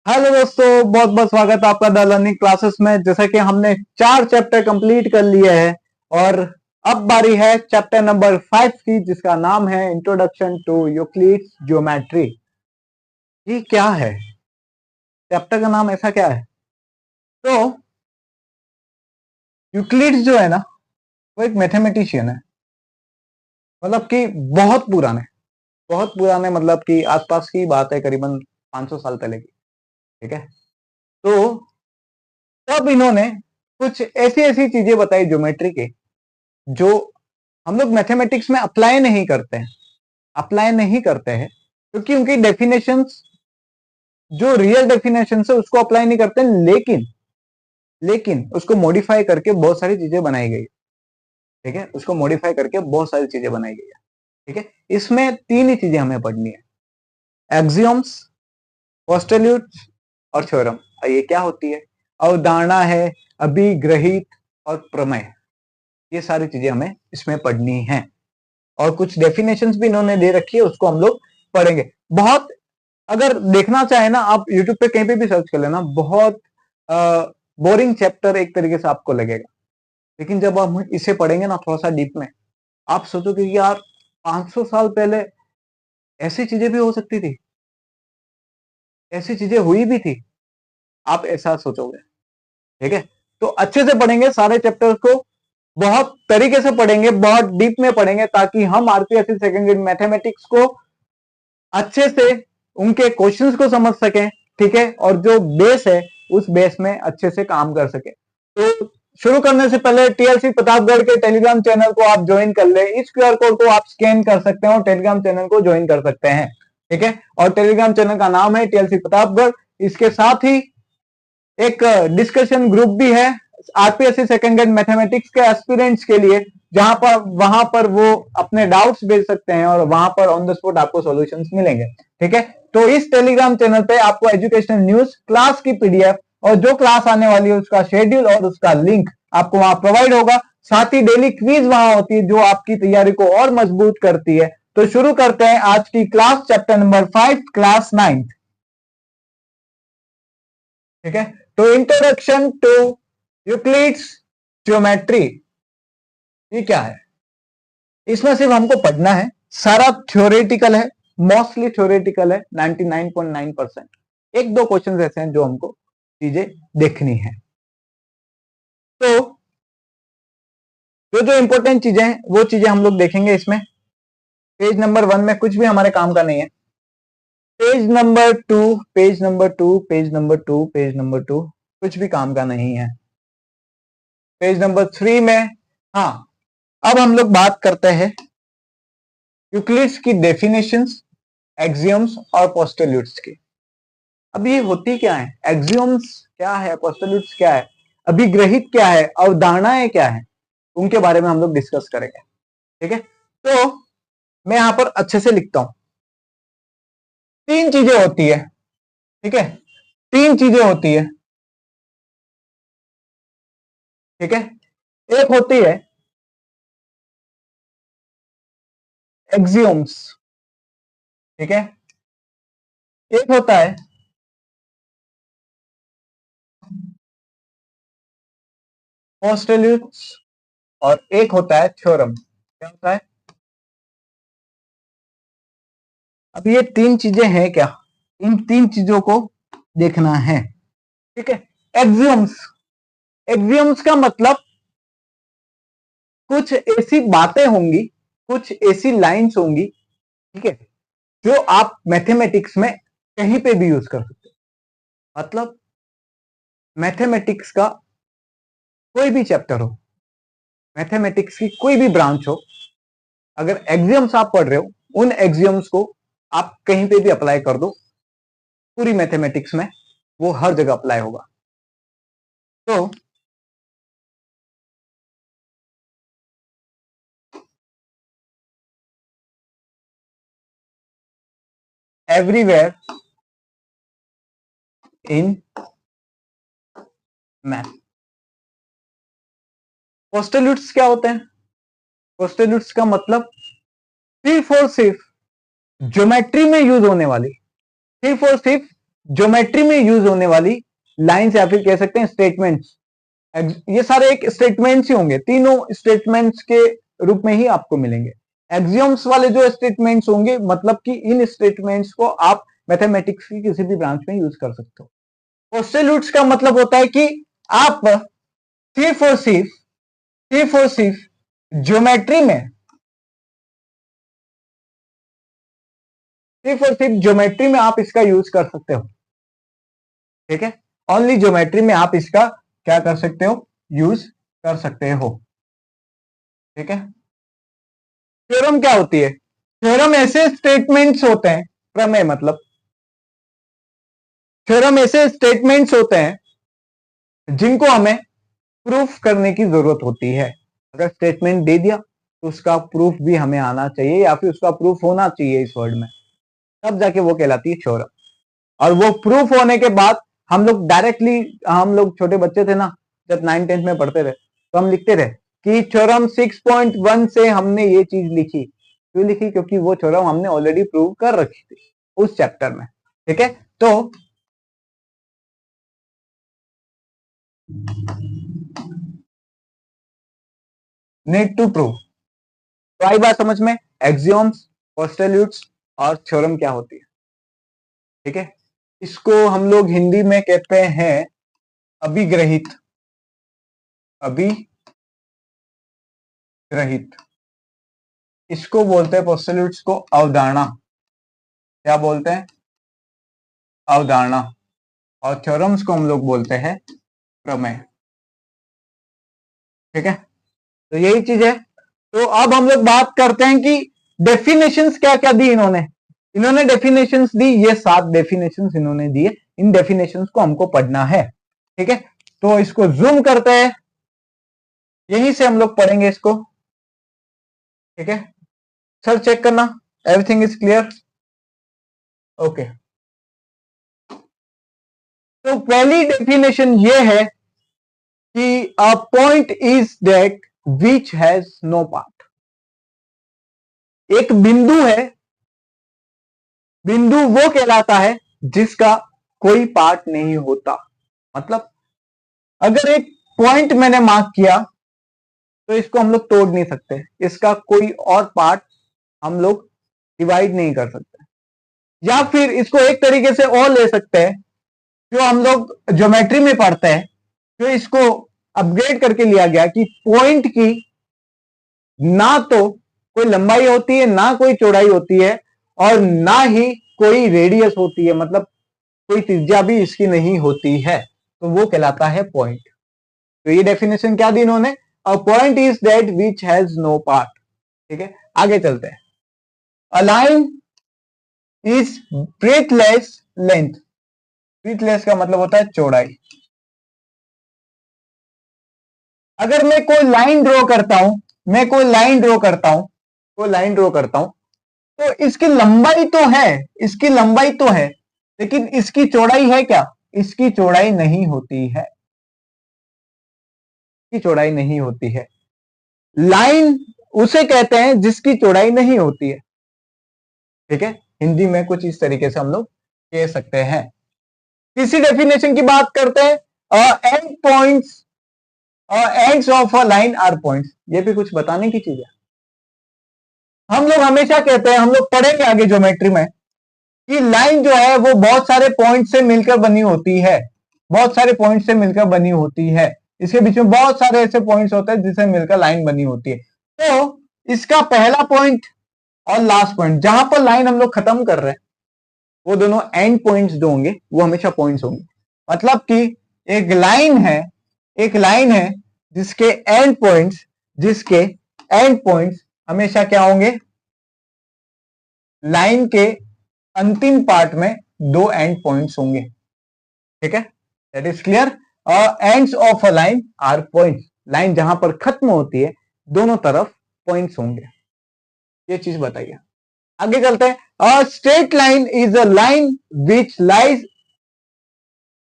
Hello दोस्तों, बहुत बहुत स्वागत है आपका द लर्निंग क्लासेस में। जैसा कि हमने 4 चैप्टर कंप्लीट कर लिए हैं और अब बारी है चैप्टर नंबर 5 की, जिसका नाम है इंट्रोडक्शन टू यूक्लिड्स ज्योमेट्री। ये क्या है? चैप्टर का नाम ऐसा क्या है? तो यूक्लिड्स जो है ना, वो एक मैथमेटिशियन है। मतलब कि बहुत पुराने मतलब कि आसपास की बात है, करीबन 500 साल पहले की। ठीक है। तो तब इन्होंने कुछ ऐसी ऐसी चीजें बताई ज्योमेट्री के, जो हम लोग मैथमेटिक्स में अप्लाई नहीं करते हैं क्योंकि उनकी डेफिनेशंस, जो रियल डेफिनेशन है उसको अप्लाई नहीं करते, लेकिन उसको मॉडिफाई करके बहुत सारी चीजें बनाई गई। ठीक है, उसको मॉडिफाई करके बहुत सारी चीजें बनाई गई है। ठीक है, इसमें 3 ही चीजें हमें पढ़नी है: एक्सियोम्स, पोस्टल्यूट्स और थ्योरम। ये क्या होती है? अवधारणा है, अभिग्रहित और प्रमेय। ये सारी चीजें हमें इसमें पढ़नी है और कुछ डेफिनेशंस भी इन्होंने दे रखी है, उसको हम लोग पढ़ेंगे। बहुत, अगर देखना चाहे ना, आप यूट्यूब पे कहीं पे भी सर्च कर लेना, बहुत बोरिंग चैप्टर एक तरीके से आपको लगेगा। लेकिन जब हम इसे पढ़ेंगे ना थोड़ा सा डीप में, आप सोचोगे कि यार 500 साल पहले ऐसी चीजें भी हो सकती थी, ऐसी चीजें हुई भी थी, आप ऐसा सोचोगे। ठीक है, तो अच्छे से पढ़ेंगे सारे चैप्टर्स को, बहुत तरीके से पढ़ेंगे, बहुत डीप में पढ़ेंगे, ताकि हम आरपीएससी सेकंड ग्रेड मैथमेटिक्स को अच्छे से, उनके क्वेश्चंस को समझ सकें। ठीक है, और जो बेस है उस बेस में अच्छे से काम कर सके। तो शुरू करने से पहले टीएलसी प्रतापगढ़ के टेलीग्राम चैनल को आप ज्वाइन कर ले। इस क्यूआर कोड को आप स्कैन कर सकते हैं और टेलीग्राम चैनल को ज्वाइन कर सकते हैं। ठीक है, और टेलीग्राम चैनल का नाम है टीएलसी प्रतापगढ़। इसके साथ ही एक डिस्कशन ग्रुप भी है आरपीएससी सेकंड ग्रेड मैथमेटिक्स के एस्पिरेंट्स के लिए, जहां पर वहां पर वो अपने डाउट्स भेज सकते हैं और वहां पर ऑन द स्पॉट आपको सॉल्यूशंस मिलेंगे। ठीक है, तो इस टेलीग्राम चैनल पे आपको एजुकेशनल न्यूज, क्लास की पीडीएफ और जो क्लास आने वाली है उसका शेड्यूल और उसका लिंक आपको वहां प्रोवाइड होगा। साथ ही डेली क्विज वहां होती है, जो आपकी तैयारी को और मजबूत करती है। तो शुरू करते हैं आज की क्लास, चैप्टर नंबर 5, क्लास 9। ठीक है, तो इंट्रोडक्शन टू यूक्लिड्स ज्योमेट्री, ये क्या है? इसमें सिर्फ हमको पढ़ना है, सारा थ्योरेटिकल है, मोस्टली थ्योरेटिकल है, 99.9%। एक दो क्वेश्चंस ऐसे हैं जो हमको चीजें देखनी है। तो जो जो इंपॉर्टेंट चीजें हैं वो चीजें हम लोग देखेंगे इसमें। पेज नंबर 1 में कुछ भी हमारे काम का नहीं है। Page number 2, page number 2, page number 2, page number 2 कुछ भी काम का नहीं है। पेज नंबर 3 में, हाँ, अब हम लोग बात करते हैं यूक्लिड्स की डेफिनेशंस, एक्सियम्स और पोस्टल्यूट्स की। अब ये होती क्या है? एक्सियम्स क्या है, पोस्टल्यूट्स क्या है, अभिग्रहित क्या है, अवधारणाएं क्या है, उनके बारे में हम लोग डिस्कस करेंगे। ठीक है, तो मैं यहां पर अच्छे से लिखता हूं। 3 चीजें होती है। ठीक है, 3 चीजें होती है। ठीक है, एक होती है एक्सियम्स। ठीक है, एक होता है पोस्टल्यूट्स और एक होता है थ्योरम। क्या होता है? अब ये 3 चीजें हैं क्या? इन 3 चीजों को देखना है। ठीक है, एक्सियम्स, एक्सियम्स का मतलब कुछ ऐसी बातें होंगी, कुछ ऐसी लाइंस होंगी, ठीक है, जो आप मैथमेटिक्स में कहीं पे भी यूज कर सकते हो। मतलब मैथमेटिक्स का कोई भी चैप्टर हो, मैथमेटिक्स की कोई भी ब्रांच हो, अगर एक्सियम्स आप पढ़ रहे हो, उन एक्सियम्स को आप कहीं पे भी अप्लाई कर दो, पूरी मैथमेटिक्स में वो हर जगह अप्लाई होगा। तो एवरीवेयर इन मैथ। पोस्टल्यूट्स क्या होते हैं? पोस्टल्यूट्स का मतलब सिर्फ और सिर्फ ज्योमेट्री में यूज होने वाली, सिर्फ और सिर्फ ज्योमेट्री में यूज होने वाली लाइन्स या फिर कह सकते हैं स्टेटमेंट्स, ये सारे एक स्टेटमेंट्स ही होंगे, तीनों स्टेटमेंट्स के रूप में ही आपको मिलेंगे। एक्सियोम्स वाले जो स्टेटमेंट्स होंगे, मतलब कि इन स्टेटमेंट्स को आप मैथमेटिक्स की किसी भी ब्रांच में यूज कर सकते हो। पोस्टल्यूट्स का मतलब होता है कि आप सिर्फ और सिर्फ ज्योमेट्री में, सिर्फ और सिर्फ ज्योमेट्री में आप इसका यूज कर सकते हो। ठीक है, ओनली ज्योमेट्री में आप इसका क्या कर सकते हो, यूज कर सकते हो। ठीक है, थ्योरम क्या होती है? थ्योरम ऐसे स्टेटमेंट्स होते हैं, प्रमेय मतलब थ्योरम ऐसे स्टेटमेंट्स होते हैं जिनको हमें प्रूफ करने की जरूरत होती है। अगर स्टेटमेंट दे दिया तो उसका प्रूफ भी हमें आना चाहिए या फिर उसका प्रूफ होना चाहिए इस वर्ड में, तब जाके वो कहलाती है थ्योरम। और वो प्रूफ होने के बाद हम लोग डायरेक्टली, हम लोग छोटे बच्चे थे ना, जब 9th-10th में पढ़ते थे तो हम लिखते थे कि थ्योरम 6.1 से हमने ये चीज लिखी। क्यों लिखी? क्योंकि वो थ्योरम हमने ऑलरेडी प्रूव कर रखी थी उस चैप्टर में। ठीक है, तो नीड टू प्रूव, तो आई बात समझ में, एक्सियोम्स, पोस्टल्यूट्स और थ्योरम क्या होती है। ठीक है, इसको हम लोग हिंदी में कहते हैं अभिग्रहित, अभिग्रहित। इसको बोलते हैं पोस्टल्यूट्स को अवधारणा। क्या बोलते हैं? अवधारणा। और थ्योरम्स को हम लोग बोलते हैं प्रमेय। ठीक है, तो यही चीज है। तो अब हम लोग बात करते हैं कि डेफिनेशंस क्या क्या दी इन्होंने। इन्होंने डेफिनेशंस दी, ये 7 डेफिनेशंस इन्होंने दिए। इन डेफिनेशंस को हमको पढ़ना है। ठीक है, तो इसको जूम करते हैं, यहीं से हम लोग पढ़ेंगे इसको। ठीक है, सर चेक करना, एवरीथिंग इज क्लियर? ओके, तो पहली डेफिनेशन ये है कि a point is that which has no part. एक बिंदु है, बिंदु वो कहलाता है जिसका कोई पार्ट नहीं होता। मतलब अगर एक पॉइंट मैंने मार्क किया तो इसको हम लोग तोड़ नहीं सकते, इसका कोई और पार्ट हम लोग डिवाइड नहीं कर सकते। या फिर इसको एक तरीके से और ले सकते हैं, जो हम लोग ज्योमेट्री में पढ़ते हैं, जो इसको अपग्रेड करके लिया गया कि पॉइंट की ना तो कोई लंबाई होती है, ना कोई चौड़ाई होती है, और ना ही कोई रेडियस होती है, मतलब कोई त्रिज्या भी इसकी नहीं होती है, तो वो कहलाता है पॉइंट। तो ये डेफिनेशन क्या दी इन्होंने? A point is that which has no part. ठीक है, आगे चलते हैं। A line is breadthless length. Breadthless का मतलब होता है चौड़ाई। अगर मैं कोई लाइन ड्रॉ करता हूं, मैं कोई लाइन ड्रॉ करता हूं, कोई लाइन ड्रॉ करता हूं, तो इसकी लंबाई तो है, इसकी लंबाई तो है, लेकिन इसकी चौड़ाई है क्या? इसकी चौड़ाई नहीं होती है, इसकी चौड़ाई नहीं होती है। लाइन उसे कहते हैं जिसकी चौड़ाई नहीं होती है। ठीक है, हिंदी में कुछ इस तरीके से हम लोग कह सकते हैं। तीसरी डेफिनेशन की बात करते हैं, end points, ends of a line are points. ये भी कुछ बताने की चीज है। हम लोग हमेशा कहते हैं, हम लोग पढ़ेंगे आगे ज्योमेट्री में, कि लाइन जो है वो बहुत सारे पॉइंट से मिलकर बनी होती है, बहुत सारे पॉइंट से मिलकर बनी होती है। इसके बीच में बहुत सारे ऐसे पॉइंट्स होते हैं जिससे मिलकर लाइन बनी होती है। तो इसका पहला पॉइंट और लास्ट पॉइंट, जहां पर लाइन हम लोग खत्म कर रहे हैं, वो दोनों एंड पॉइंट्स जो होंगे वो हमेशा पॉइंट्स होंगे। मतलब कि एक लाइन है, एक लाइन है जिसके एंड पॉइंट्स, जिसके एंड पॉइंट्स हमेशा क्या होंगे? लाइन के अंतिम पार्ट में 2 एंड पॉइंट्स होंगे। ठीक है, that is clear. Ends of a line are points. Line जहां पर खत्म होती है, दोनों तरफ पॉइंट्स होंगे। ये चीज बताइए। आगे चलते हैं। A straight line is a line which lies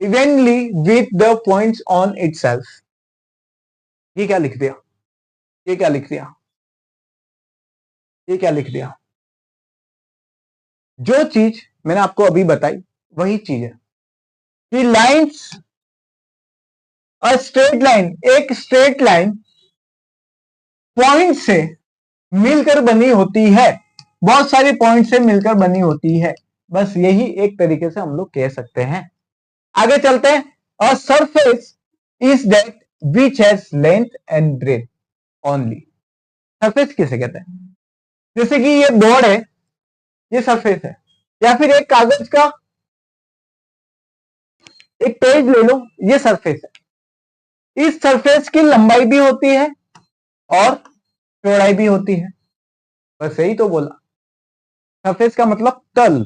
evenly with the points on itself. ये क्या लिख दिया? ये क्या लिख दिया? ये क्या लिख दिया? जो चीज मैंने आपको अभी बताई वही चीज है। कि लाइंस अ स्ट्रेट लाइन, एक स्ट्रेट लाइन पॉइंट से मिलकर बनी होती है, बहुत सारी पॉइंट से मिलकर बनी होती है। बस यही एक तरीके से हम लोग कह सकते हैं। आगे चलते हैं। A surface is that which has length and breadth only. Surface किसे कहते हैं? जैसे कि ये बोर्ड है, ये सरफेस है, या फिर एक कागज का एक पेज ले लो, ये सरफेस है। इस सरफेस की लंबाई भी होती है और चौड़ाई भी होती है। बस यही तो बोला। सरफेस का मतलब तल,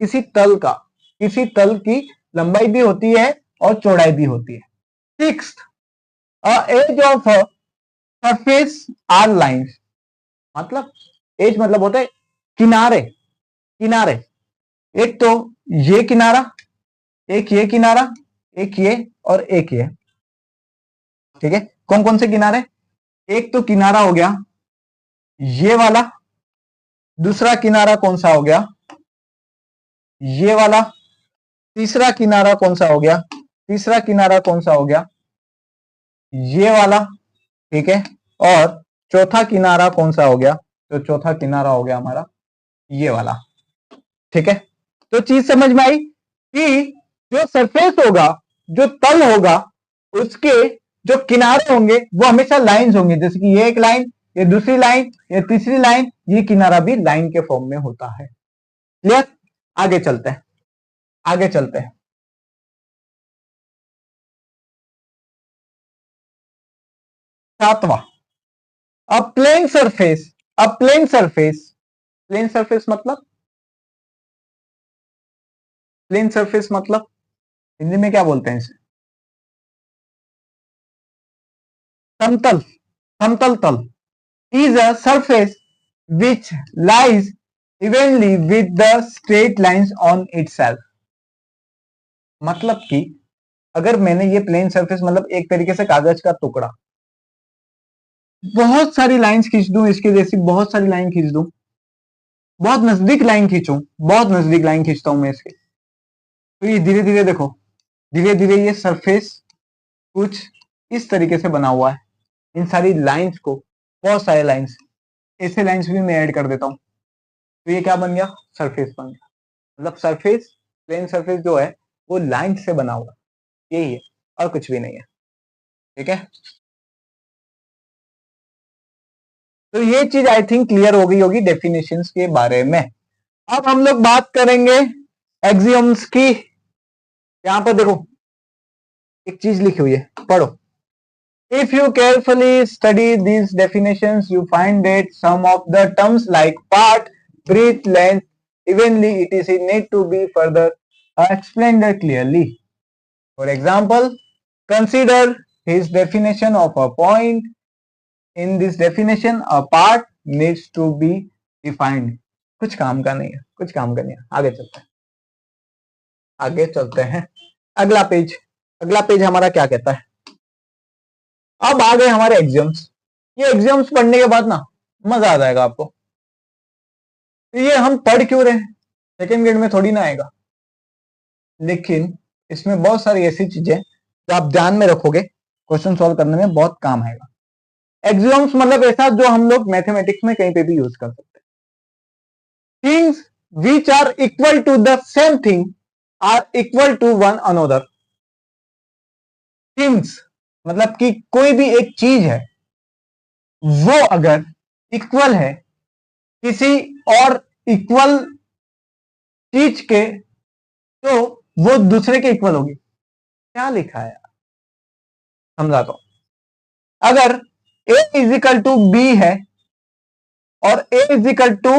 किसी तल का, किसी तल की लंबाई भी होती है और चौड़ाई भी होती है। Sixth, edge of a surface are lines. मतलब एज मतलब होता है किनारे, किनारे। एक तो ये किनारा, एक ये किनारा, एक ये और एक ये। ठीक है, कौन कौन से किनारे? एक तो किनारा हो गया ये वाला, दूसरा किनारा कौन सा हो गया? ये वाला। तीसरा किनारा कौन सा हो गया? तीसरा किनारा कौन सा हो गया? ये वाला। ठीक है, और चौथा किनारा कौन सा हो गया? तो चौथा किनारा हो गया हमारा ये वाला। ठीक है, तो चीज समझ में आई कि जो सरफेस होगा, जो तल होगा, उसके जो किनारे होंगे वो हमेशा लाइंस होंगे। जैसे कि ये एक लाइन, ये दूसरी लाइन, ये तीसरी लाइन, ये किनारा भी लाइन के फॉर्म में होता है। क्लियर? आगे चलते हैं, आगे चलते हैं। सातवां, अ प्लेन सरफेस, अ प्लेन सरफेस। प्लेन सरफेस मतलब, प्लेन सरफेस मतलब हिंदी में क्या बोलते हैं इसे? समतल, समतल तल। Is a surface which lies evenly with the straight lines on itself. मतलब कि अगर मैंने ये प्लेन सरफेस मतलब एक तरीके से कागज का टुकड़ा, बहुत सारी लाइंस खींच दूं, इसके जैसी बहुत सारी लाइन खींच दूं, बहुत नजदीक लाइन खींचूं, बहुत नजदीक लाइन खींचता हूं मैं इसके, तो ये धीरे धीरे देखो, धीरे धीरे ये सरफेस कुछ इस तरीके से बना हुआ है। इन सारी लाइंस को, बहुत सारे लाइंस, ऐसे लाइंस भी मैं ऐड कर देता हूं, तो ये क्या बन गया? सरफेस बन गया। मतलब सरफेस, प्लेन सरफेस जो है वो लाइन से बना हुआ है, यही है और कुछ भी नहीं है। ठीक है, तो ये चीज आई थिंक क्लियर हो गई होगी डेफिनेशंस के बारे में। अब हम लोग बात करेंगे एक्सियम्स की। यहां पर देखो एक चीज लिखी हुई है, पढ़ो। If you carefully study these definitions, you find that some of the terms like part, breadth, length, evenly, etc. need to be further explained clearly. For example, consider his definition of a point. In this definition, a part needs to be defined. कुछ काम का नहीं है, कुछ काम का नहीं है। आगे चलते हैं, आगे चलते हैं। अगला पेज, अगला पेज हमारा क्या कहता है? अब आ गए हमारे एग्जाम्स। ये एग्जाम्स पढ़ने के बाद ना मजा आ जाएगा आपको। तो ये हम पढ़ क्यों रहे हैं? सेकेंड ग्रेड में थोड़ी ना आएगा, लेकिन इसमें बहुत सारी ऐसी चीजें जो आप ध्यान में रखोगे, क्वेश्चन सॉल्व करने में बहुत काम आएगा। एग्जाम्स मतलब ऐसा जो हम लोग मैथमेटिक्स में कहीं पे भी यूज कर सकते हैं। Things which are equal to the same thing are equal to one another. Things मतलब कि कोई भी एक चीज है, वो अगर इक्वल है किसी और इक्वल चीज के, तो वो दूसरे के इक्वल होगी। क्या लिखा है? समझाता हूं। अगर a is equal to B है और a is equal to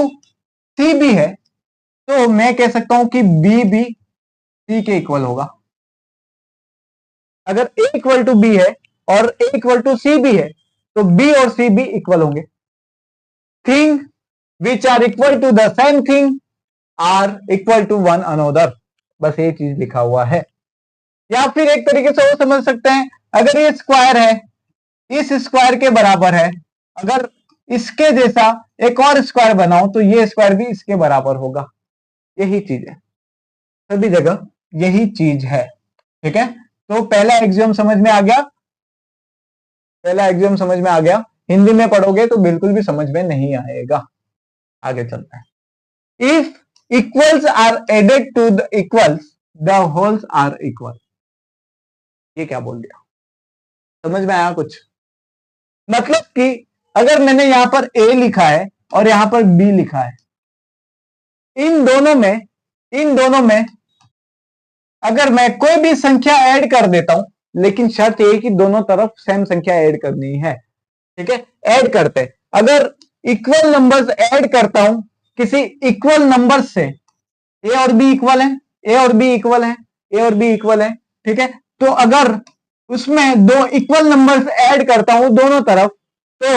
C भी है, तो मैं कह सकता हूं कि b भी c के इक्वल होगा। अगर a इक्वल टू बी है और a इक्वल टू सी भी है, तो b और c भी इक्वल होंगे। Thing which are equal to the same thing are equal to one another. बस ये चीज लिखा हुआ है। या फिर एक तरीके से वो समझ सकते हैं, अगर ये स्क्वायर है, इस स्क्वायर के बराबर है, अगर इसके जैसा एक और स्क्वायर बनाऊं तो ये स्क्वायर भी इसके बराबर होगा। यही चीज है, सभी जगह यही चीज है। ठीक है, तो पहला एक्सियम समझ में आ गया, पहला एक्सियम समझ में आ गया। हिंदी में पढ़ोगे तो बिल्कुल भी समझ में नहीं आएगा। आगे चलता है। If equals are added to the equals the wholes are equal. ये क्या बोल दिया, समझ में आया कुछ? मतलब कि अगर मैंने यहां पर ए लिखा है और यहां पर बी लिखा है, इन दोनों में अगर मैं कोई भी संख्या ऐड कर देता हूं, लेकिन शर्त यह कि दोनों तरफ सेम संख्या ऐड करनी है। ठीक है, ऐड करते हैं। अगर इक्वल नंबर्स ऐड करता हूं किसी इक्वल नंबर से, ए और बी इक्वल है, ए और बी इक्वल है, ए और बी इक्वल है, ठीक है, तो अगर उसमें दो इक्वल नंबर्स ऐड करता हूं दोनों तरफ, तो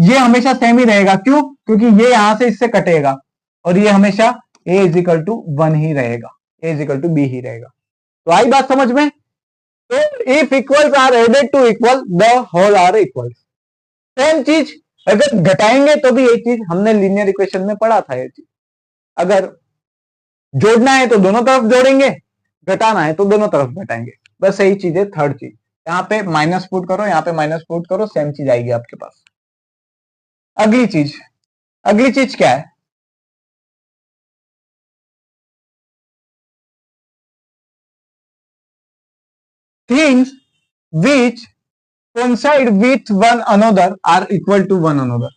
ये हमेशा सेम ही रहेगा। क्यों? क्योंकि ये यहां से इससे कटेगा और ये हमेशा a इज इक्वल टू 1 ही रहेगा, a is equal to B ही रहेगा। तो आई बात समझ में? तो if equals are added to equal the whole are equal. Same चीज अगर घटाएंगे तो भी एक चीज हमने लीनियर इक्वेशन में पढ़ा था, ये चीज अगर जोड़ना है तो दोनों तरफ जोड़ेंगे, घटाना है तो दोनों तरफ घटाएंगे। बस यही चीज है। थर्ड चीज, यहां पे माइनस पुट करो, यहां पे माइनस पुट करो, सेम चीज आएगी आपके पास। अगली चीज क्या है? Things which coincide with one another are equal to one another।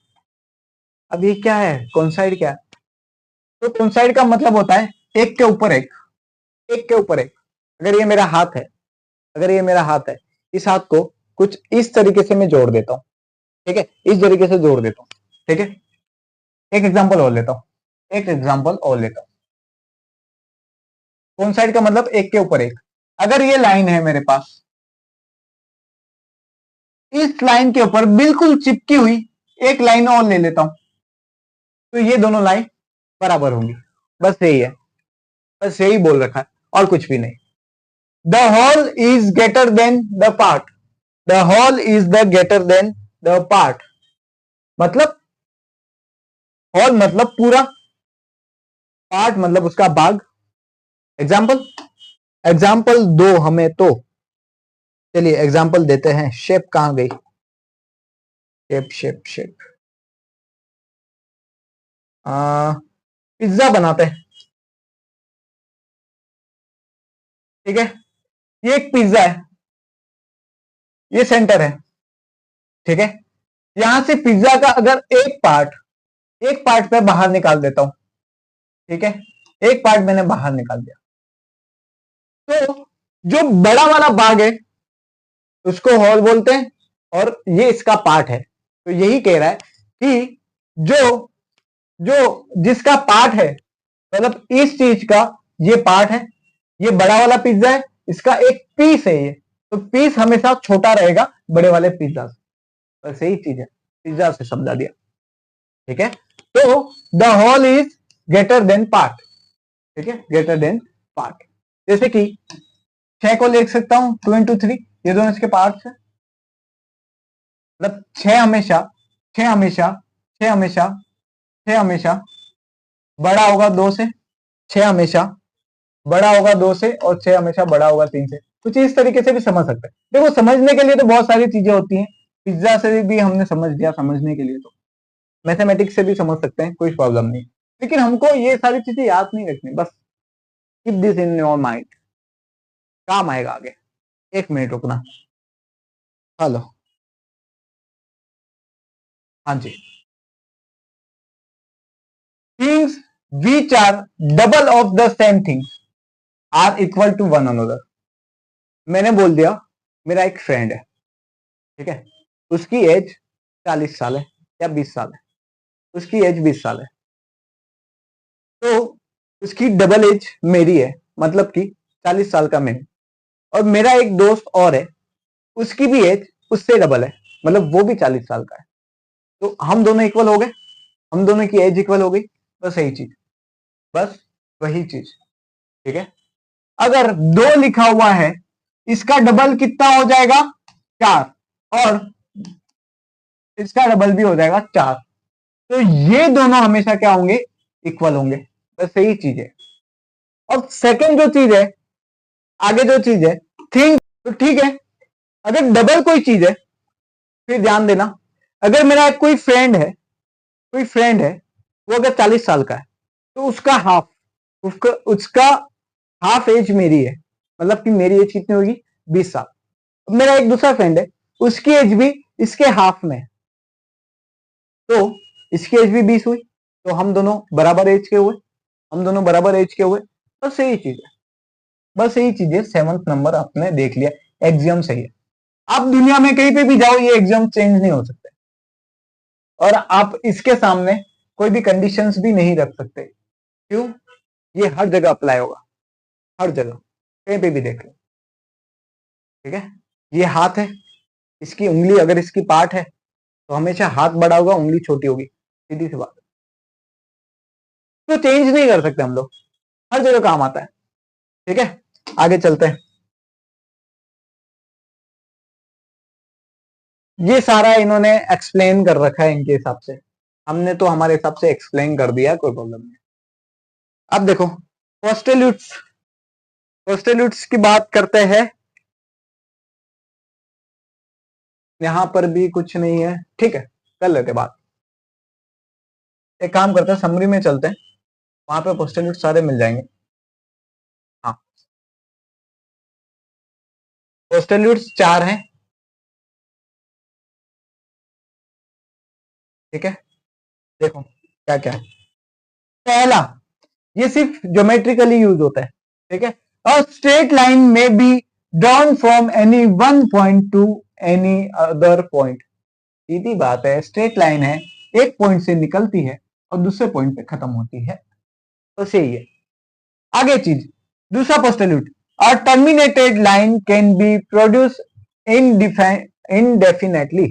अब ये क्या है? coincide क्या है? तो coincide का मतलब होता है एक के ऊपर एक, एक के ऊपर एक। अगर ये मेरा हाथ है, अगर ये मेरा हाथ है, इस हाथ को कुछ इस तरीके से मैं जोड़ देता हूं, ठीक है, इस तरीके से जोड़ देता हूं, ठीक है। एक एग्जांपल और लेता हूं, एक एग्जांपल और लेता हूं। coincide का मतलब एक के ऊपर एक। अगर ये लाइन है मेरे पास, इस लाइन के ऊपर बिल्कुल चिपकी हुई एक लाइन और ले लेता हूं, तो ये दोनों लाइन बराबर होंगी। बस यही है, बस यही बोल रखा है और कुछ भी नहीं। The whole is greater than the part, the whole is the greater than the part. मतलब होल मतलब पूरा, पार्ट मतलब उसका भाग। एग्जाम्पल, एग्जाम्पल दो हमें तो, चलिए एग्जाम्पल देते हैं। शेप कहां गई? शेप शेप शेप, पिज्जा बनाते हैं, ठीक है। ये एक पिज्जा है, ये सेंटर है, ठीक है। यहां से पिज्जा का अगर एक पार्ट पे बाहर निकाल देता हूं, ठीक है, एक पार्ट मैंने बाहर निकाल दिया, तो जो बड़ा वाला भाग है उसको होल बोलते हैं और ये इसका पार्ट है। तो यही कह रहा है कि जो जो जिसका पार्ट है, मतलब इस चीज का ये पार्ट है, ये बड़ा वाला पिज्जा है, इसका एक पीस है ये, तो पीस हमेशा छोटा रहेगा बड़े वाले पिज्जा से। बस यही चीज है, पिज्जा से समझा दिया, ठीक है। तो the whole is greater than part, ठीक है, ग्रेटर देन पार्ट। जैसे कि 6 को लिख सकता हूं 2 इंटू 3, ये दोनों इसके पार्ट्स है। मतलब 6 हमेशा 6 हमेशा 6 हमेशा 6 हमेशा बड़ा होगा 2 से, 6 हमेशा बड़ा होगा 2 से और 6 हमेशा बड़ा होगा 3 से। कुछ इस तरीके से भी समझ सकते हैं। देखो समझने के लिए तो बहुत सारी चीजें होती हैं, पिज्जा से भी हमने समझ लिया, समझने के लिए तो मैथमेटिक्स से भी समझ सकते हैं, कोई प्रॉब्लम नहीं। लेकिन हमको ये सारी चीजें याद नहीं रखनी, बस keep this in your mind, काम आएगा आगे। 1 मिनट रुकना। हेलो, हाँ जी। Things which are double of the same things are equal to one another. मैंने बोल दिया मेरा एक फ्रेंड है, ठीक है, उसकी एज 40 साल है या 20 साल है, उसकी एज 20 साल है, तो उसकी डबल एज मेरी है, मतलब कि 40 साल का मैं हूं। और मेरा एक दोस्त और है, उसकी भी एज उससे डबल है, मतलब वो भी 40 साल का है। तो हम दोनों इक्वल हो गए, हम दोनों की एज इक्वल हो गई। बस यही चीज, बस वही चीज, ठीक है। अगर 2 लिखा हुआ है, इसका डबल कितना हो जाएगा? 4, और इसका डबल भी हो जाएगा 4। तो ये दोनों हमेशा क्या होंगे? इक्वल होंगे। बस यही चीज है। और सेकंड जो चीज है, आगे जो चीज है, थिंक, तो ठीक है। अगर डबल कोई चीज है, फिर ध्यान देना, अगर मेरा एक कोई फ्रेंड है, वो अगर 40 साल का है, तो उसका उसका हाफ एज मेरी है, मतलब कि मेरी एज कितनी होगी, 20 साल। मेरा एक दूसरा फ्रेंड है, उसकी एज भी इसके हाफ में, तो इसकी एज भी 20 हुई, तो हम दोनों बराबर एज के हुए, बस यही चीज है, बस यही चीज है। 7th नंबर आपने देख लिया, एग्जाम सही है। आप दुनिया में कहीं पे भी जाओ, ये एग्जाम चेंज नहीं हो सकते, और आप इसके सामने कोई भी कंडीशंस भी नहीं रख सकते। क्यों? ये हर जगह अप्लाई होगा, हर जगह, कहीं पे भी देख लो, ठीक है। ये हाथ है, इसकी उंगली अगर इसकी पार्ट है, तो हमेशा हाथ बड़ा होगा, उंगली छोटी होगी, सीधी सी बात। तो चेंज नहीं कर सकते हम लोग, हर जगह काम आता है, ठीक है। आगे चलते हैं। ये सारा इन्होंने एक्सप्लेन कर रखा है इनके हिसाब से, हमने तो हमारे हिसाब से एक्सप्लेन कर दिया, कोई प्रॉब्लम नहीं। अब देखो पोस्टेल्यूट्स की बात करते हैं। यहां पर भी कुछ नहीं है, ठीक है, कर लेते बात। एक काम करते हैं, समरी में चलते हैं, वहां पे पोस्टेल्यूट सारे मिल जाएंगे। हाँ, पोस्टेल्यूट्स 4 हैं, ठीक है। देखो क्या क्या है। पहला, ये सिर्फ ज्योमेट्रिकली यूज होता है, ठीक है। और straight line may be drawn from any one point to any other point. सीधी बात है, स्ट्रेट लाइन है, एक पॉइंट से निकलती है और दूसरे पॉइंट पे खत्म होती है, तो सही है। आगे चीज, दूसरा पोस्टल्यूट, और terminated line can be produce indefinitely,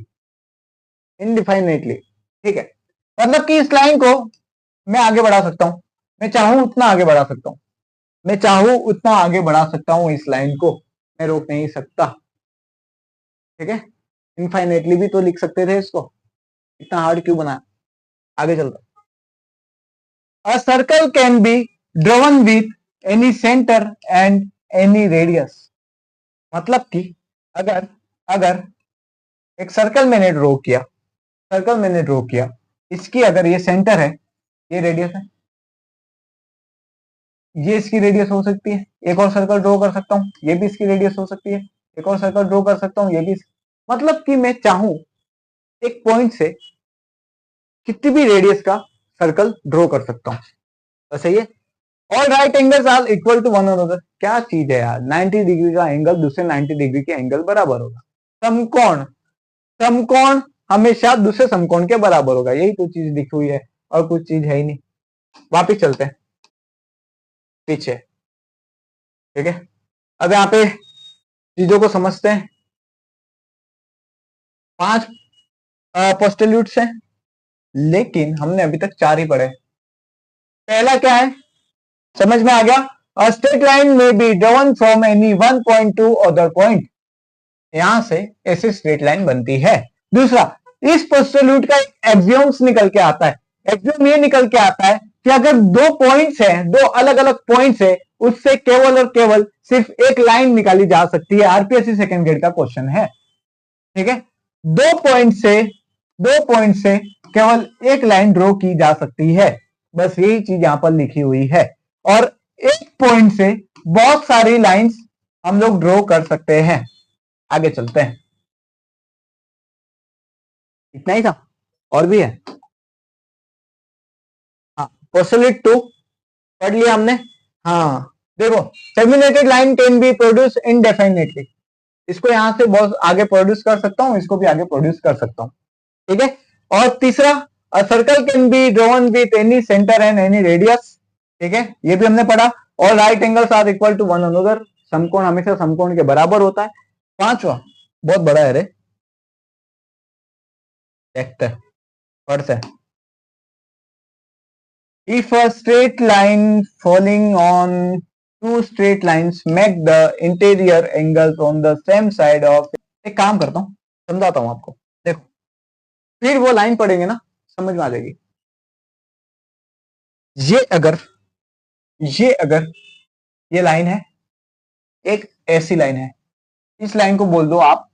ठीक है। मतलब कि इस लाइन को मैं आगे बढ़ा सकता हूं, मैं चाहूं उतना आगे बढ़ा सकता हूं, इस लाइन को मैं रोक नहीं सकता, ठीक है। इनफाइनेटली भी तो लिख सकते थे इसको, इतना हार्ड क्यों बनाया। आगे चलता, अ circle can be drawn with any centre and any radius. मतलब कि अगर अगर एक सर्कल मैंने ड्रॉ किया, इसकी अगर ये सेंटर है, ये रेडियस है, ये इसकी रेडियस हो सकती है, एक और सर्कल ड्रॉ कर सकता हूं, ये भी इसकी रेडियस हो सकती है, एक और सर्कल ड्रॉ कर सकता हूं, ये भी मतलब कि मैं चाहूं एक पॉइंट से कितनी भी रेडियस का सर्कल ड्रॉ कर सकता हूं, बस सही है। All right angles are equal to one another. क्या चीज है यार, 90 डिग्री का एंगल दूसरे 90 डिग्री के एंगल बराबर होगा। समकोण, समकोण हमेशा दूसरे समकोण के बराबर होगा, यही तो चीज लिखी हुई है, और कुछ चीज है ही नहीं। वापिस चलते हैं पीछे, ठीक है। अब यहाँ पे चीजों को समझते हैं। 5 पोस्टल्यूट्स हैं, लेकिन हमने अभी तक 4 ही पढ़े। पहला क्या है, समझ में आ गया, a straight line may be drawn from any one point to other point, यहां से ऐसी स्ट्रेट लाइन बनती है। दूसरा, इस पोस्टल्यूट का एक एक्सियोम्स निकल के आता है, एक्सियोम ये निकल के आता है कि अगर दो पॉइंट्स हैं, दो अलग अलग पॉइंट्स है, उससे केवल और केवल सिर्फ एक लाइन निकाली जा सकती है। आरपीएससी सेकंड ग्रेड का क्वेश्चन है, ठीक है। दो पॉइंट से केवल एक लाइन ड्रॉ की जा सकती है, बस यही चीज यहां पर लिखी हुई है। और एक पॉइंट से बहुत सारी लाइंस हम लोग ड्रॉ कर सकते हैं। आगे चलते हैं, इतना ही था, और भी है। हाँ, पोस्टल्यूट 2 पढ़ लिया हमने। हाँ देखो, terminated line can be produce indefinitely, इसको यहां से बहुत आगे प्रोड्यूस कर सकता हूं, इसको भी आगे प्रोड्यूस कर सकता हूं, ठीक है। और तीसरा, a circle can be drawn with any centre and any radius, ठीक है, ये भी हमने पढ़ा। और right angles are equal to one another, समकोण हमेशा समकोण के बराबर होता है। पांचवा बहुत बड़ा है रे, देखते हैं, पढ़ते हैं। If a straight line falling on two straight lines make the interior angles on the same side of, एक काम करता हूं, समझाता हूं आपको, देखो फिर वो लाइन पढ़ेंगे ना, समझ में आ जाएगी। ये अगर ये लाइन है, एक ऐसी लाइन है, इस लाइन को बोल दो आप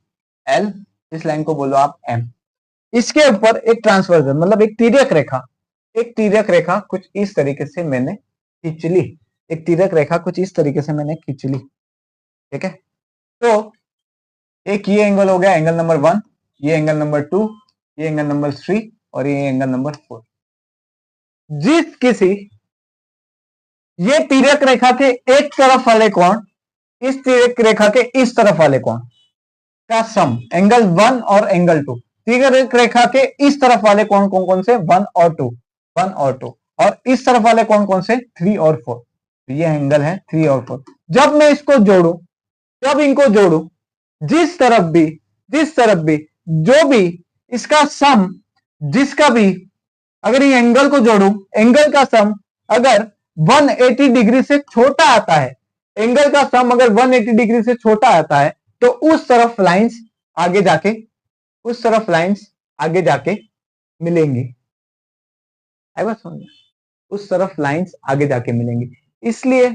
L, इस लाइन को बोलो आप M। इसके ऊपर एक ट्रांसवर्जन मतलब एक तिर्यक रेखा कुछ इस तरीके से मैंने खींच ली, एक तिर्यक रेखा कुछ इस तरीके से मैंने खींच ली, ठीक है। तो एक ये एंगल हो गया एंगल नंबर 1, ये एंगल नंबर 2, ये एंगल नंबर 3 और ये एंगल नंबर 4। जिस किसी ये तिर्यक रेखा के एक तरफ वाले कोण इस तिर्यक रेखा के इस तरफ वाले कोण का सम एंगल 1 और एंगल 2, तिर्यक रेखा के इस तरफ वाले कोण कौन कौन से 1 और 2, 1 और 2, और इस तरफ वाले कोण कौन से 3 और 4। तो ये एंगल है 3 और 4। जब मैं इसको जोड़ू, जब इनको जोड़ू, जिस तरफ भी जो भी इसका सम, जिसका भी अगर ये एंगल को जोड़ू, एंगल का सम अगर 180 डिग्री से छोटा आता है, एंगल का सम अगर 180 डिग्री से छोटा आता है तो उस तरफ लाइंस आगे जाके मिलेंगी। उस तरफ लाइंस आगे जाके मिलेंगी। इसलिए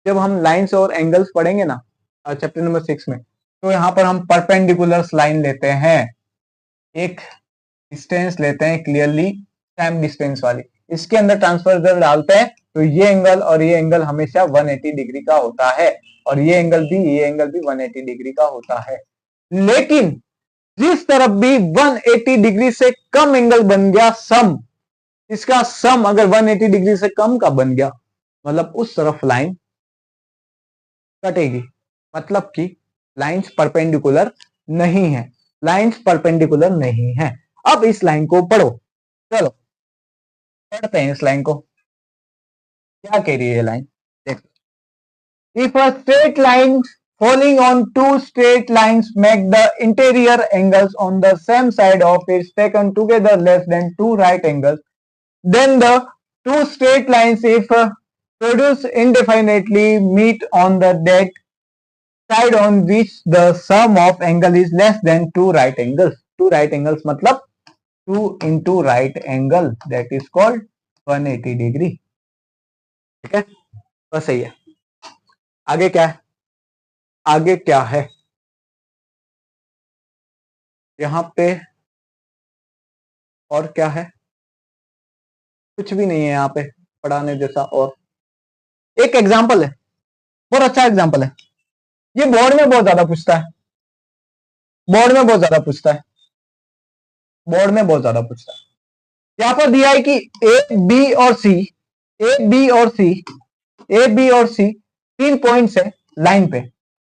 जब हम लाइंस और एंगल्स पढ़ेंगे ना चैप्टर नंबर 6 में, तो यहां पर हम परपेंडिकुलर लाइन लेते हैं, एक डिस्टेंस लेते हैं क्लियरली सेम डिस्टेंस वाली, इसके अंदर ट्रांसवर्जर डालते हैं तो ये एंगल और ये एंगल हमेशा 180 डिग्री का होता है, और ये एंगल भी 180 डिग्री का होता है। लेकिन जिस तरफ भी 180 डिग्री से कम एंगल बन गया सम, इसका सम अगर 180 डिग्री से कम का बन गया मतलब उस तरफ लाइन कटेगी, मतलब कि लाइंस परपेंडिकुलर नहीं है, लाइंस परपेंडिकुलर नहीं है। अब इस लाइन को पढ़ो, चलो पढ़ते हैं इस लाइन को, क्या कह रही है ये लाइन देखो। If a straight line falling on two straight lines make the interior angles on the same side of it taken together less than two right angles, then the two straight lines if produced indefinitely meet on the that side on which the sum of angle is less than two right angles। two right angles मतलब 2 into right angle, that is called 180 degree, ठीक है। बस सही है। आगे क्या है, आगे क्या है यहां पे, और क्या है, कुछ भी नहीं है यहाँ पे पढ़ाने जैसा। और एक एग्जाम्पल है, बहुत अच्छा एग्जाम्पल है, ये बोर्ड में बहुत ज्यादा पूछता है, बोर्ड में बहुत ज्यादा पूछता है, बोर्ड में बहुत ज्यादा पूछता है। यहां पर दिया है कि ए बी और सी, ए बी और सी, ए बी और सी 3 पॉइंट्स है लाइन पे,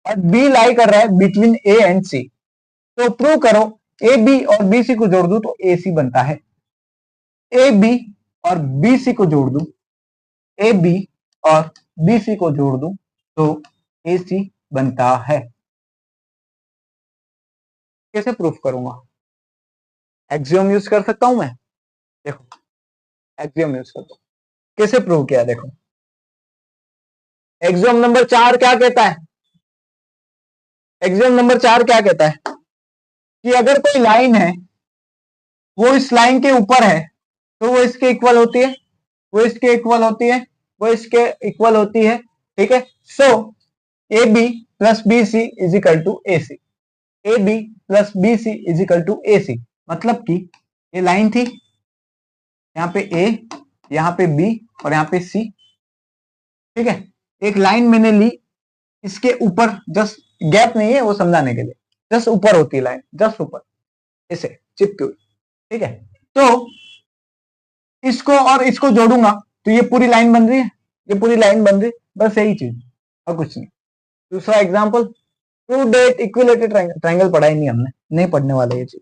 और बी लाई कर रहा है बिटवीन ए एंड सी। तो प्रूव करो ए बी और बी सी को जोड़ दू तो ए सी बनता है, ए बी और बी सी को जोड़ दू, ए बी और बी सी को जोड़ दू तो ए सी बनता है। कैसे प्रूफ करूंगा, एक्सियोम यूज कर सकता हूं मैं, देखो एक्सियोम यूज करता हूं, कैसे प्रूव किया देखो। एक्सियोम नंबर 4 क्या कहता है, एक्सियोम नंबर 4 क्या कहता है कि अगर कोई लाइन है वो इस लाइन के ऊपर है तो वो इसके इक्वल होती है, वो इसके इक्वल होती है, वो इसके इक्वल होती है, ठीक है। So A B plus B C is equal to A C, A B plus B C is equal to A C, मतलब कि ये लाइन थी, यहाँ पे ए, यहाँ पे बी और यहाँ पे सी, ठीक है। एक लाइन मैंने ली, इसके ऊपर जस्ट गैप नहीं है वो समझाने के लिए, जस्ट ऊपर होती है लाइन, जस्ट ऊपर ऐसे चिपकी हुई, ठीक है। तो इसको और इसको जोड़ूंगा तो ये पूरी लाइन बन रही है, ये पूरी लाइन बन रही है, बस यही चीज और कुछ नहीं। दूसरा example, to date equilateral triangle पढ़ा ही नहीं हमने, नहीं पढ़ने वाला ये चीज,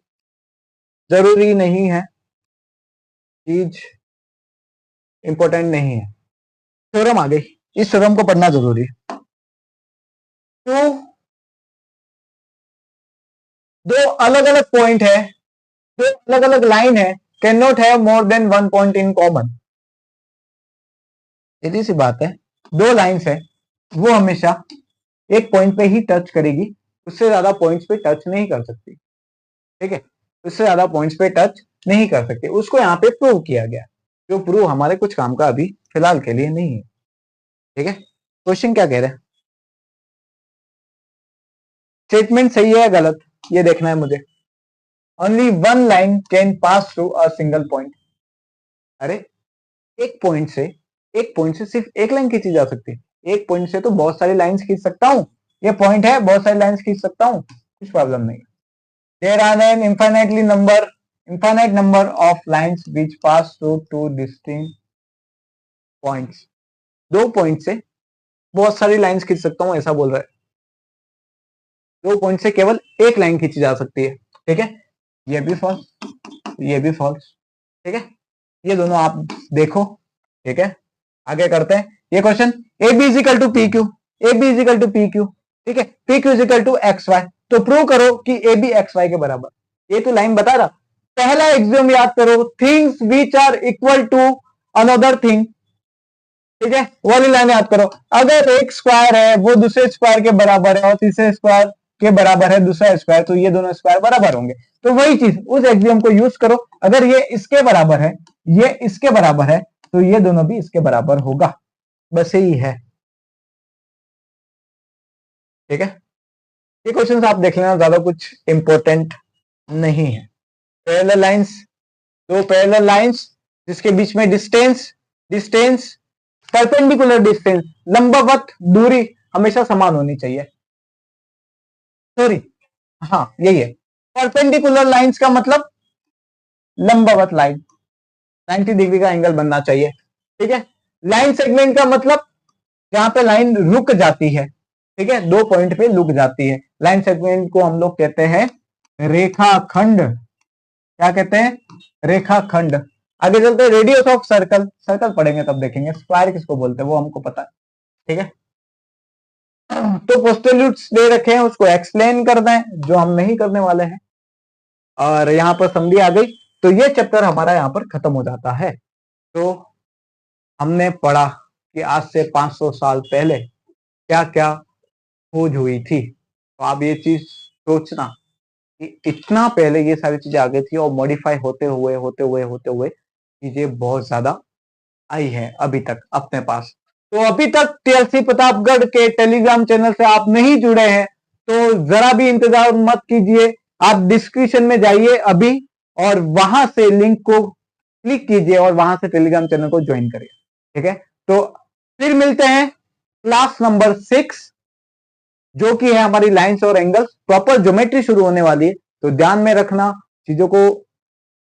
जरूरी नहीं है, चीज इंपॉर्टेंट नहीं है। थ्योरम आ गई, इस थ्योरम को पढ़ना जरूरी है। तो दो अलग अलग पॉइंट है, दो अलग अलग लाइन है, can not have more than one point in common. सीधी सी बात है, दो लाइंस है वो हमेशा एक पॉइंट पे ही टच करेगी, उससे ज्यादा पॉइंट्स पे टच नहीं कर सकती, ठीक है, उससे ज्यादा पॉइंट्स पे टच नहीं कर सकती। उसको यहाँ पे प्रूव किया गया, जो प्रूव हमारे कुछ काम का अभी फिलहाल के लिए नहीं है, ठीक है। क्वेश्चन क्या कह रहे हैं, स्टेटमेंट सही है या गलत ये देखना है मुझे। Only one line can pass through a single point. अरे एक पॉइंट से सिर्फ एक लाइन खींची जा सकती है। एक पॉइंट से तो बहुत सारी लाइंस खींच सकता हूं। ये पॉइंट है, बहुत सारी लाइंस खींच सकता हूं, कुछ प्रॉब्लम नहीं। There are an infinite number of lines which pass through two distinct points। दो पॉइंट से बहुत सारी लाइंस खींच सकता हूं ऐसा बोल रहा है। दो पॉइंट से केवल एक लाइन खींची जा सकती है, ठीक है। ये भी फॉल्स, ये भी फॉल्स, ठीक है। ये दोनों आप देखो, ठीक है। आगे करते हैं ये question. A B equal to P Q, A B equal to P Q, ठीक है। P Q equal to X Y. तो प्रूव करो कि ए बी एक्स वाई के बराबर। ये तो लाइन बता रहा। पहला एग्जाम याद करो, things which are equal to another thing, ठीक है। वाली लाइन याद करो। अगर एक स्क्वायर है वो दूसरे स्क्वायर के बराबर है और तीसरे स्क्वायर के बराबर है दूसरा स्क्वायर, तो ये दोनों स्क्वायर बराबर होंगे। तो वही चीज उस एक्सियम को यूज करो। अगर ये इसके बराबर है, ये इसके बराबर है, तो ये दोनों भी इसके बराबर होगा। बस यही है, ठीक है। ये क्वेश्चंस आप देख लेना, ज्यादा कुछ इंपॉर्टेंट नहीं है। पैरेलल लाइंस, दो पैरेलल लाइंस जिसके बीच में डिस्टेंस परपेंडिकुलर डिस्टेंस, लंबवत दूरी हमेशा समान होनी चाहिए। सॉरी, हाँ यही है। परपेंडिकुलर लाइंस का मतलब लंबवत लाइन, 90 डिग्री का एंगल बनना चाहिए, ठीक है। लाइन सेगमेंट का मतलब जहां पे लाइन रुक जाती है, ठीक है, दो पॉइंट पे रुक जाती है। लाइन सेगमेंट को हम लोग कहते हैं रेखाखंड। क्या कहते हैं? रेखाखंड। आगे चलते हैं रेडियस ऑफ सर्कल। सर्कल पढ़ेंगे तब देखेंगे। स्क्वायर किसको बोलते हैं वो हमको पता है, ठीक है। तो पोस्टल्यूट्स दे रखे हैं, उसको एक्सप्लेन करना है, जो हम नहीं करने वाले हैं। और यहां पर समरी आ गई, तो ये चैप्टर हमारा यहां पर खत्म हो जाता है। तो हमने पढ़ा कि आज से 500 साल पहले क्या क्या खोज हुई थी। तो आप ये चीज सोचना कि इतना पहले ये सारी चीजें आ गई थी और मॉडिफाई होते हुए चीजें बहुत ज्यादा आई है अभी तक अपने पास। तो अभी तक टीएलसी प्रतापगढ़ के टेलीग्राम चैनल से आप नहीं जुड़े हैं तो जरा भी इंतजार मत कीजिए। आप डिस्क्रिप्शन में जाइए अभी और वहां से लिंक को क्लिक कीजिए और वहां से टेलीग्राम चैनल को ज्वाइन करिए, ठीक है। तो फिर मिलते हैं क्लास नंबर 6, जो कि है हमारी लाइंस और एंगल्स। प्रॉपर ज्योमेट्री शुरू होने वाली है, तो ध्यान में रखना, चीजों को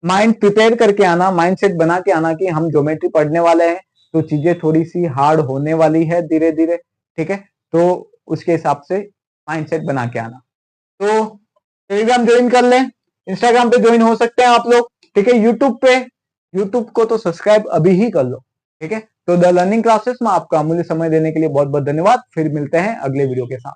माइंड प्रिपेयर करके आना, माइंडसेट बना के आना कि हम ज्योमेट्री पढ़ने वाले हैं, तो चीजें थोड़ी सी हार्ड होने वाली है धीरे धीरे, ठीक है। तो उसके हिसाब से माइंडसेट बना के आना। तो टेलीग्राम ज्वाइन कर लें, इंस्टाग्राम पे ज्वाइन हो सकते हैं आप लोग, ठीक है। यूट्यूब को तो सब्सक्राइब अभी ही कर लो, ठीक है। तो द लर्निंग क्लासेस में आपका अमूल्य समय देने के लिए बहुत बहुत धन्यवाद। फिर मिलते हैं अगले वीडियो के साथ।